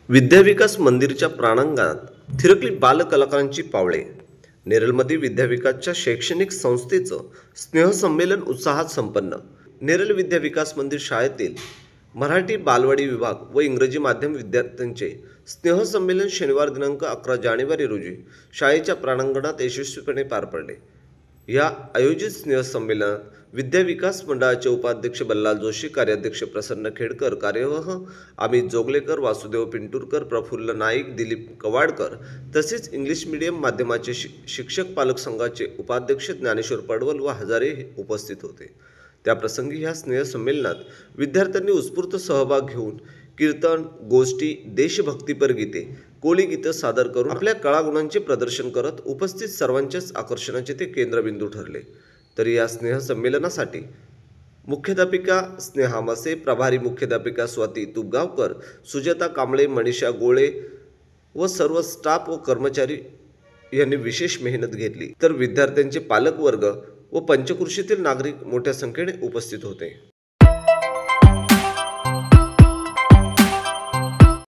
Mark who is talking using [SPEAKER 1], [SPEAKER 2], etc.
[SPEAKER 1] विद्याविकास मंदिरच्या प्रांगणात थिरकली बालकलाकारांची पावले. नेरळमध्ये विद्याविकासच्या शैक्षणिक संस्थेचं स्नेहसंमेलन उत्साहात संपन्न. नेरळ विद्याविकास मंदिर शाळेतील मराठी बालवाडी विभाग व इंग्रजी माध्यम विद्यार्थ्यांचे स्नेहसंमेलन शनिवार दिनांक 11 जानेवारी रोजी शाळेच्या प्रांगणात यशस्वीपणे पार पडले. या आयोजित स्नेहसंमेलनात विद्याविकास मंडळाचे उपाध्यक्ष बल्लाल जोशी, कार्याध्यक्ष प्रसन्न खेडकर, कार्यवाह अमित जोगलेकर, वासुदेव पिंटुरकर, प्रफुल्ल नाईक, दिलीप कवाडकर तसेच इंग्लिश मीडियम माध्यमाचे शिक्षक पालक संघाचे उपाध्यक्ष ज्ञानेश्वर पडवल व हजारे उपस्थित होते. त्याप्रसंगी ह्या स्नेहसंमेलनात विद्यार्थ्यांनी उत्स्फूर्त सहभाग घेऊन कीर्तन, गोष्टी, देशभक्तीपर गीते, कोळी गीतं सादर करून आपल्या कलागुणांचे प्रदर्शन करत उपस्थित सर्वांच्याच आकर्षणाचे ते केंद्रबिंदू ठरले. तर या स्नेहसंमेलनासाठी मुख्याध्यापिका स्नेहा मसे, प्रभारी मुख्याध्यापिका स्वाती तुपगावकर, सुजाता कांबळे, मनीषा गोळे व सर्व स्टाफ व कर्मचारी यांनी विशेष मेहनत घेतली. तर विद्यार्थ्यांचे पालकवर्ग व पंचक्रोशीतील नागरिक मोठ्या संख्येने उपस्थित होते.